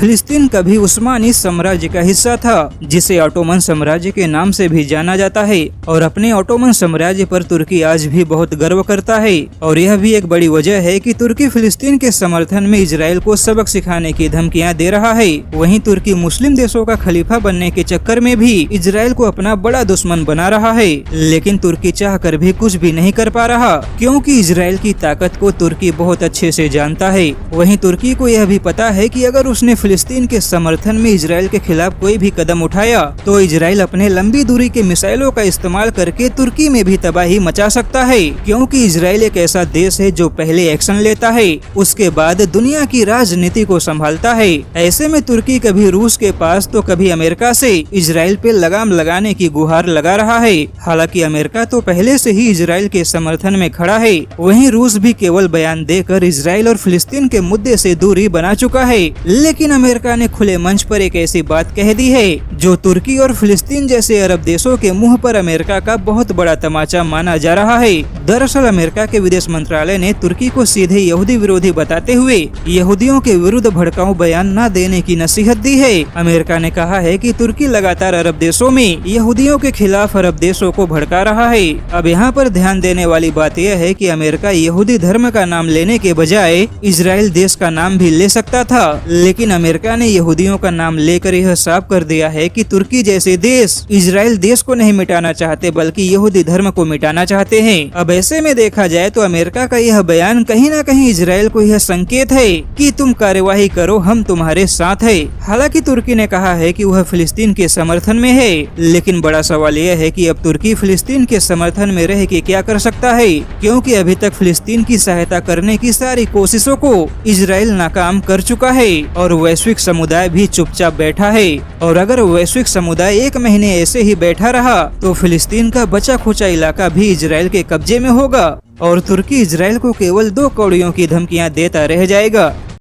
फिलिस्तीन कभी उस्मानी साम्राज्य का हिस्सा था, जिसे ऑटोमन साम्राज्य के नाम से भी जाना जाता है। और अपने ऑटोमन साम्राज्य पर तुर्की आज भी बहुत गर्व करता है। और यह भी एक बड़ी वजह है कि तुर्की फिलिस्तीन के समर्थन में इजराइल को सबक सिखाने की धमकियां दे रहा है। वहीं तुर्की मुस्लिम देशों का खलीफा बनने के चक्कर में भी इजराइल को अपना बड़ा दुश्मन बना रहा है। लेकिन तुर्की चाह कर भी कुछ भी नहीं कर पा रहा, क्योंकि इजराइल की ताकत को तुर्की बहुत अच्छे से जानता है। वहीं तुर्की को यह भी पता है कि अगर उसने फिलिस्तीन के समर्थन में इजराइल के खिलाफ कोई भी कदम उठाया तो इजराइल अपने लंबी दूरी के मिसाइलों का इस्तेमाल करके तुर्की में भी तबाही मचा सकता है, क्योंकि इजराइल एक ऐसा देश है जो पहले एक्शन लेता है, उसके बाद दुनिया की राजनीति को संभालता है। ऐसे में तुर्की कभी रूस के पास तो कभी अमेरिका से इजराइल पे लगाम लगाने की गुहार लगा रहा है। हालांकि अमेरिका तो पहले से ही इजराइल के समर्थन में खड़ा है। वहीं रूस भी केवल बयान देकर इजराइल और फिलिस्तीन के मुद्दे से दूरी बना चुका है। लेकिन अमेरिका ने खुले मंच पर एक ऐसी बात कह दी है जो तुर्की और फिलिस्तीन जैसे अरब देशों के मुंह पर अमेरिका का बहुत बड़ा तमाचा माना जा रहा है। दरअसल अमेरिका के विदेश मंत्रालय ने तुर्की को सीधे यहूदी विरोधी बताते हुए यहूदियों के विरुद्ध भड़काऊ बयान न देने की नसीहत दी है। अमेरिका ने कहा है कि तुर्की लगातार अरब देशों में यहूदियों के खिलाफ अरब देशों को भड़का रहा है। अब यहाँ पर ध्यान देने वाली बात यह है कि अमेरिका यहूदी धर्म का नाम लेने के बजाय इजराइल देश का नाम भी ले सकता था, लेकिन अमेरिका ने यहूदियों का नाम लेकर यह साफ कर दिया है कि तुर्की जैसे देश इजराइल देश को नहीं मिटाना चाहते बल्कि यहूदी धर्म को मिटाना चाहते हैं। अब ऐसे में देखा जाए तो अमेरिका का यह बयान कहीं न कहीं इजराइल को यह संकेत है कि तुम कार्यवाही करो, हम तुम्हारे साथ है। हालांकि तुर्की ने कहा है कि वह फिलिस्तीन के समर्थन में है, लेकिन बड़ा सवाल यह है कि अब तुर्की फिलिस्तीन के समर्थन में रह के क्या कर सकता है, क्योंकि अभी तक फिलिस्तीन की सहायता करने की सारी कोशिशों को इजराइल नाकाम कर चुका है और वैश्विक समुदाय भी चुपचाप बैठा है। और अगर वैश्विक समुदाय एक महीने ऐसे ही बैठा रहा तो फिलिस्तीन का बचा खुचा इलाका भी इजराइल के कब्जे में होगा और तुर्की इजराइल को केवल 2 कौड़ियों की धमकियां देता रह जाएगा।